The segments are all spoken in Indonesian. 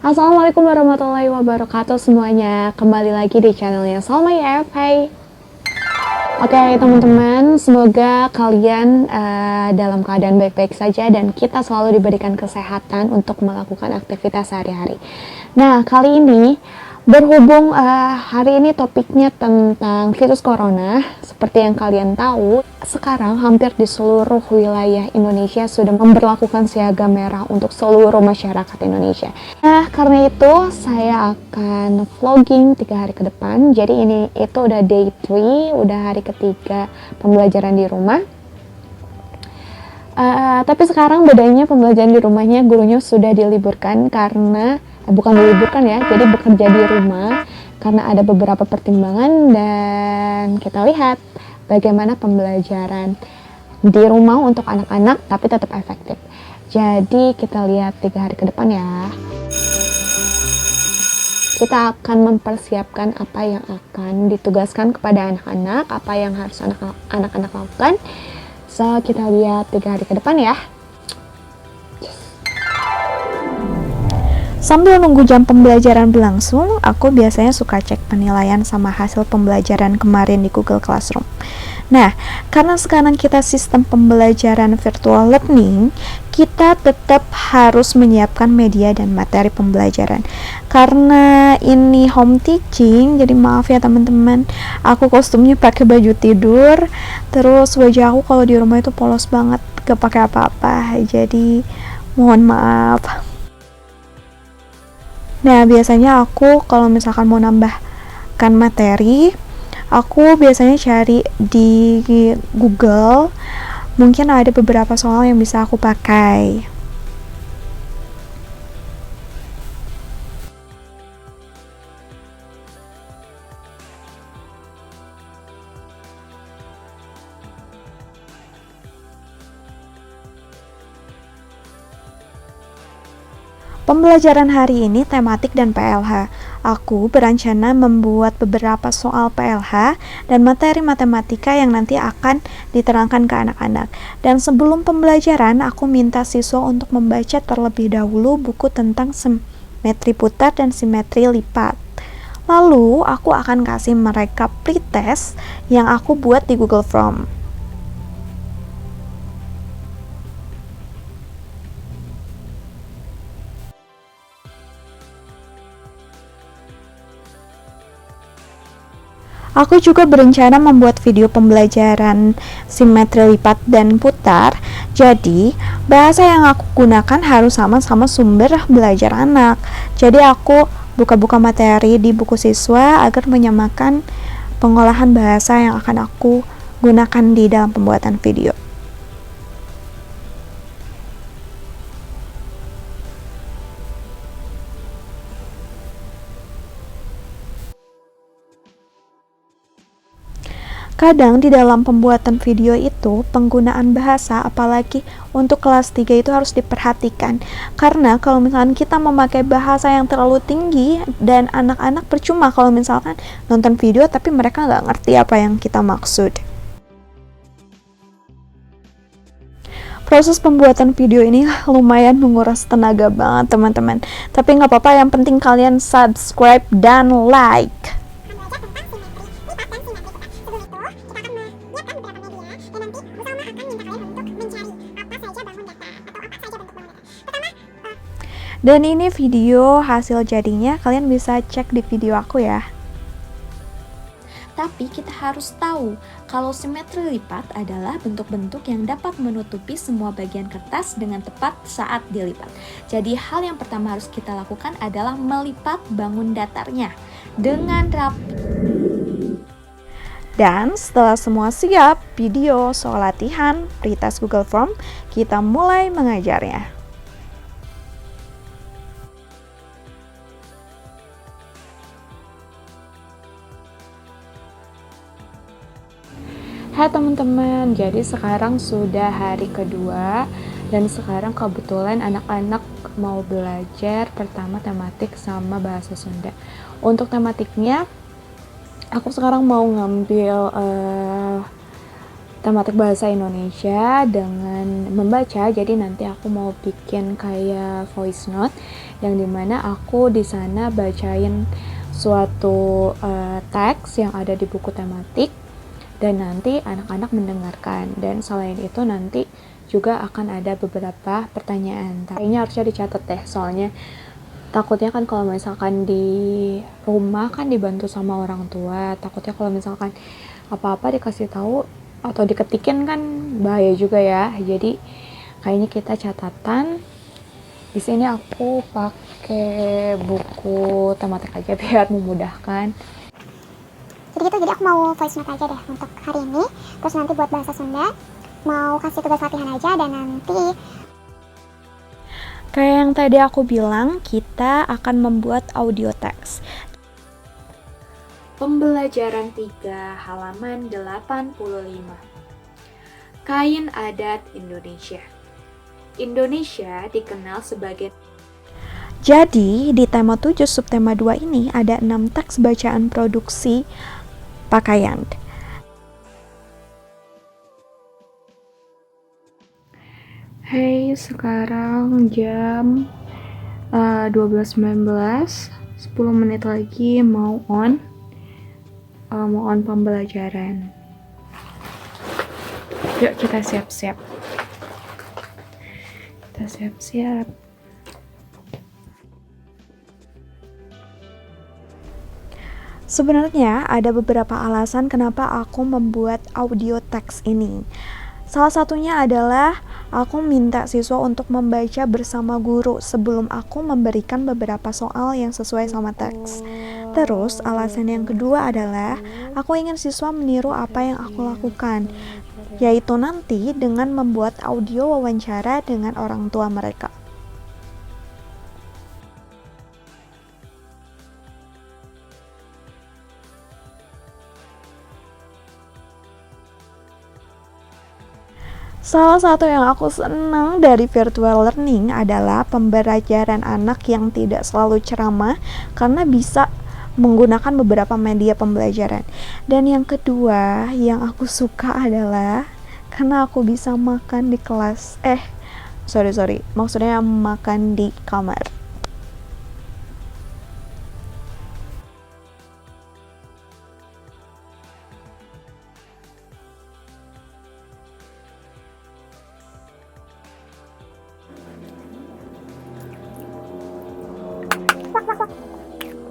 Assalamualaikum warahmatullahi wabarakatuh semuanya. Kembali lagi di channelnya Salma ya. Hai. Oke teman-teman, semoga kalian dalam keadaan baik-baik saja dan kita selalu diberikan kesehatan untuk melakukan aktivitas sehari-hari. Nah, kali ini berhubung hari ini topiknya tentang virus corona. Seperti yang kalian tahu, sekarang hampir di seluruh wilayah Indonesia sudah memberlakukan siaga merah untuk seluruh masyarakat Indonesia. Nah, karena itu saya akan vlogging 3 hari ke depan. Jadi itu udah day 3, udah hari ketiga pembelajaran di rumah. Tapi sekarang bedanya pembelajaran di rumahnya gurunya sudah diliburkan karena bukan diliburkan ya, jadi bekerja di rumah karena ada beberapa pertimbangan, dan kita lihat bagaimana pembelajaran di rumah untuk anak-anak tapi tetap efektif. Jadi kita lihat 3 hari ke depan ya. Kita akan mempersiapkan apa yang akan ditugaskan kepada anak-anak, apa yang harus anak-anak lakukan. So, kita lihat 3 hari ke depan ya. Sambil nunggu jam pembelajaran berlangsung, aku biasanya suka cek penilaian sama hasil pembelajaran kemarin di Google Classroom. Nah, karena sekarang kita sistem pembelajaran virtual learning, kita tetap harus menyiapkan media dan materi pembelajaran. Karena ini home teaching, jadi maaf ya teman-teman, aku kostumnya pakai baju tidur, terus wajah aku kalau di rumah itu polos banget, gak pakai apa-apa, jadi mohon maaf. Nah, biasanya aku kalau misalkan mau nambahkan materi, aku biasanya cari di Google, mungkin ada beberapa soal yang bisa aku pakai. Pembelajaran hari ini tematik dan PLH. Aku berencana membuat beberapa soal PLH dan materi matematika yang nanti akan diterangkan ke anak-anak. Dan sebelum pembelajaran, aku minta siswa untuk membaca terlebih dahulu buku tentang simetri putar dan simetri lipat. Lalu, aku akan kasih mereka pretest yang aku buat di Google Form. Aku juga berencana membuat video pembelajaran simetri lipat dan putar. Jadi, bahasa yang aku gunakan harus sama-sama sumber belajar anak. Jadi, aku buka-buka materi di buku siswa agar menyamakan pengolahan bahasa yang akan aku gunakan di dalam pembuatan video. Kadang di dalam pembuatan video itu, penggunaan bahasa apalagi untuk kelas 3 itu harus diperhatikan. Karena kalau misalkan kita memakai bahasa yang terlalu tinggi, dan anak-anak percuma kalau misalkan nonton video tapi mereka nggak ngerti apa yang kita maksud. Proses pembuatan video ini lumayan menguras tenaga banget teman-teman. Tapi nggak apa-apa, yang penting kalian subscribe dan like. Dan ini video hasil jadinya, kalian bisa cek di video aku ya. Tapi kita harus tahu kalau simetri lipat adalah bentuk-bentuk yang dapat menutupi semua bagian kertas dengan tepat saat dilipat. Jadi hal yang pertama harus kita lakukan adalah melipat bangun datarnya dengan rapi. Dan setelah semua siap, video soal latihan pretest Google Form, kita mulai mengajarnya. Hai teman-teman, jadi sekarang sudah hari kedua dan sekarang kebetulan anak-anak mau belajar pertama tematik sama bahasa Sunda. Untuk tematiknya, aku sekarang mau ngambil tematik bahasa Indonesia dengan membaca. Jadi nanti aku mau bikin kayak voice note yang dimana aku di sana bacain suatu teks yang ada di buku tematik dan nanti anak-anak mendengarkan. Dan selain itu nanti juga akan ada beberapa pertanyaan. Kayaknya harusnya dicatat deh, soalnya takutnya kan kalau misalkan di rumah kan dibantu sama orang tua, takutnya kalau misalkan apa-apa dikasih tahu atau diketikin kan bahaya juga ya. Jadi kayaknya kita catatan. Di sini aku pakai buku tematik aja biar memudahkan. Jadi aku mau voice note aja deh untuk hari ini. Terus nanti buat bahasa Sunda mau kasih tugas latihan aja, dan nanti Kayak yang tadi aku bilang, kita akan membuat audio teks. Pembelajaran 3 halaman 85. Kain adat Indonesia. Indonesia dikenal sebagai Jadi, di tema 7 subtema 2 ini ada 6 teks bacaan produksi pakaian. Hey, sekarang jam 12.19, 10 menit lagi mau on pembelajaran. Yuk kita siap-siap. Sebenarnya ada beberapa alasan kenapa aku membuat audio teks ini. Salah satunya adalah aku minta siswa untuk membaca bersama guru sebelum aku memberikan beberapa soal yang sesuai sama teks. Terus alasan yang kedua adalah aku ingin siswa meniru apa yang aku lakukan, yaitu nanti dengan membuat audio wawancara dengan orang tua mereka. Salah satu yang aku senang dari virtual learning adalah pembelajaran anak yang tidak selalu ceramah karena bisa menggunakan beberapa media pembelajaran. Dan yang kedua yang aku suka adalah karena aku bisa makan di kelas. Maksudnya makan di kamar.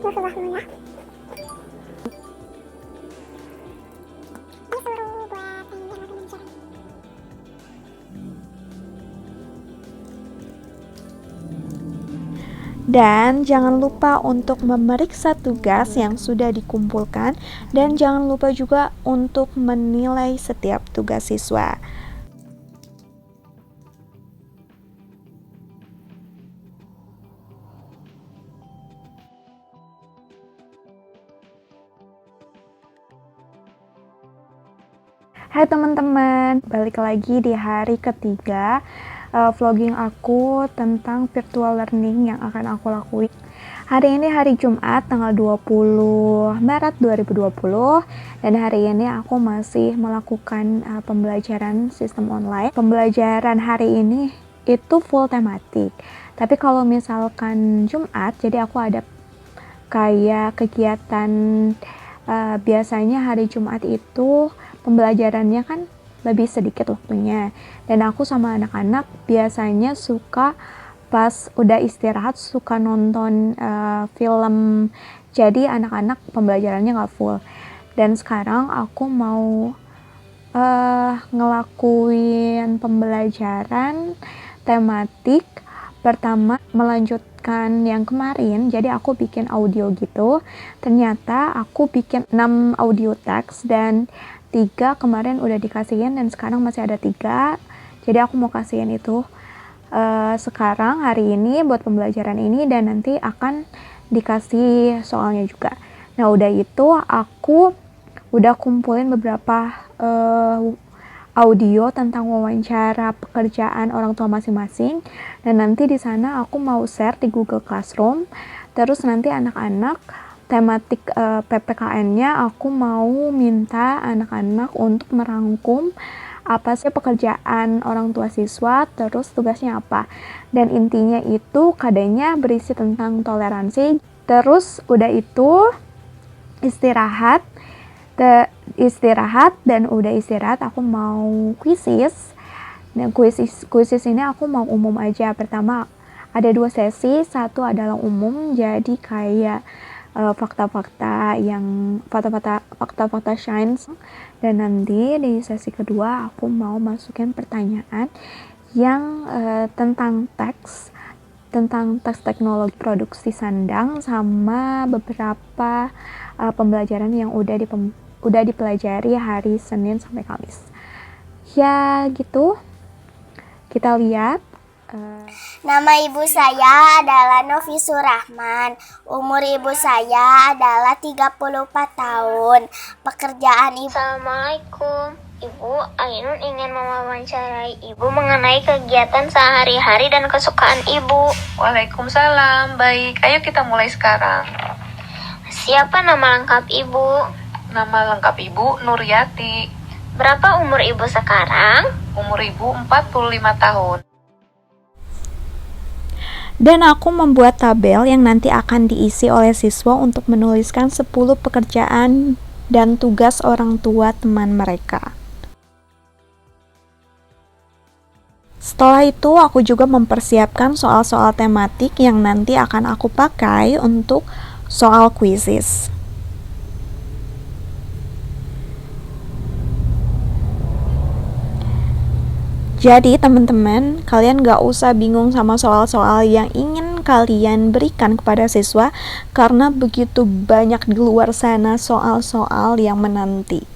Bismillah dulu ya. Ini seluruh buat yang anak Indonesia. Dan jangan lupa untuk memeriksa tugas yang sudah dikumpulkan, dan jangan lupa juga untuk menilai setiap tugas siswa. Hai teman-teman, balik lagi di hari ketiga vlogging aku tentang virtual learning yang akan aku lakuin. Hari ini hari Jumat tanggal 20 Maret 2020 dan hari ini aku masih melakukan pembelajaran sistem online. Pembelajaran hari ini itu full tematik. Tapi kalau misalkan Jumat, jadi aku ada kayak kegiatan biasanya hari Jumat itu pembelajarannya kan lebih sedikit waktunya, dan aku sama anak-anak biasanya suka pas udah istirahat suka nonton film, jadi anak-anak pembelajarannya nggak full. Dan sekarang aku mau ngelakuin pembelajaran tematik pertama, melanjutkan yang kemarin. Jadi aku bikin audio gitu, ternyata aku bikin 6 audio teks dan 3 kemarin udah dikasihin dan sekarang masih ada 3. Jadi aku mau kasihin itu sekarang hari ini buat pembelajaran ini, dan nanti akan dikasih soalnya juga. Nah udah itu aku udah kumpulin beberapa audio tentang wawancara pekerjaan orang tua masing-masing, dan nanti di sana aku mau share di Google Classroom. Terus nanti anak-anak tematik PPKN-nya aku mau minta anak-anak untuk merangkum apa sih pekerjaan orang tua siswa, terus tugasnya apa. Dan intinya itu kadanya berisi tentang toleransi. Terus udah itu istirahat dan udah istirahat aku mau quizzes. Dan quizzes ini aku mau umum aja. Pertama ada 2 sesi, satu adalah umum, jadi kayak fakta-fakta science, dan nanti di sesi kedua aku mau masukin pertanyaan yang tentang teks teknologi produksi sandang sama beberapa pembelajaran yang udah dipelajari hari Senin sampai Kamis. Ya gitu, kita lihat. Nama ibu saya adalah Novi Surahman. Umur ibu saya adalah 34 tahun. Pekerjaan ibu. Assalamualaikum. Ibu, Ainun ingin mewawancarai Ibu mengenai kegiatan sehari-hari dan kesukaan Ibu. Waalaikumsalam. Baik, ayo kita mulai sekarang. Siapa nama lengkap Ibu? Nama lengkap Ibu Nuryati. Berapa umur Ibu sekarang? Umur Ibu 45 tahun. Dan aku membuat tabel yang nanti akan diisi oleh siswa untuk menuliskan 10 pekerjaan dan tugas orang tua teman mereka. Setelah itu aku juga mempersiapkan soal-soal tematik yang nanti akan aku pakai untuk soal quizzes. Jadi teman-teman, kalian gak usah bingung sama soal-soal yang ingin kalian berikan kepada siswa, karena begitu banyak di luar sana soal-soal yang menanti.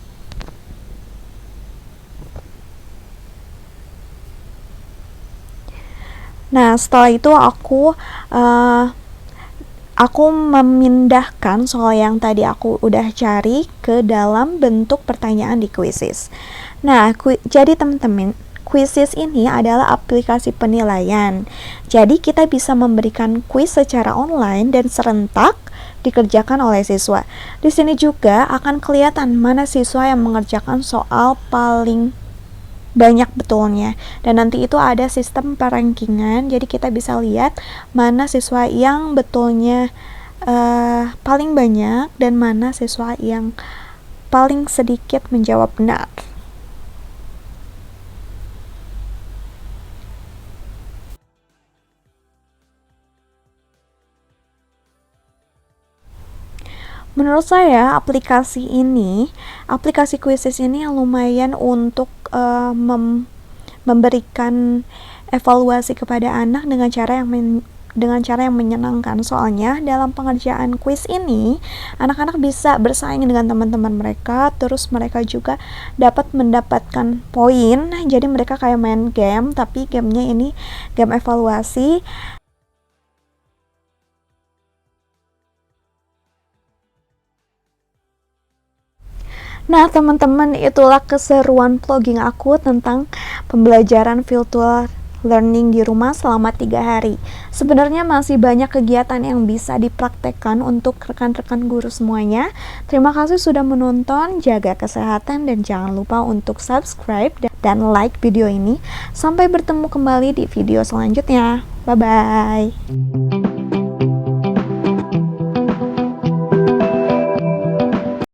Nah, setelah itu aku memindahkan soal yang tadi aku udah cari ke dalam bentuk pertanyaan di quizzes. Nah, jadi teman-teman, quizzes ini adalah aplikasi penilaian. Jadi kita bisa memberikan quiz secara online dan serentak dikerjakan oleh siswa. Di sini juga akan kelihatan mana siswa yang mengerjakan soal paling banyak betulnya. Dan nanti itu ada sistem perankingan. Jadi kita bisa lihat mana siswa yang betulnya paling banyak dan mana siswa yang paling sedikit menjawab benar. Menurut saya aplikasi quizzes ini yang lumayan untuk memberikan evaluasi kepada anak dengan cara yang menyenangkan. Soalnya dalam pengerjaan quiz ini anak-anak bisa bersaing dengan teman-teman mereka, terus mereka juga dapat mendapatkan poin. Jadi mereka kayak main game, tapi gamenya ini game evaluasi. Nah teman-teman, itulah keseruan vlogging aku tentang pembelajaran virtual learning di rumah selama 3 hari. Sebenarnya masih banyak kegiatan yang bisa dipraktekkan untuk rekan-rekan guru semuanya. Terima kasih sudah menonton, jaga kesehatan dan jangan lupa untuk subscribe dan like video ini. Sampai bertemu kembali di video selanjutnya. Bye-bye.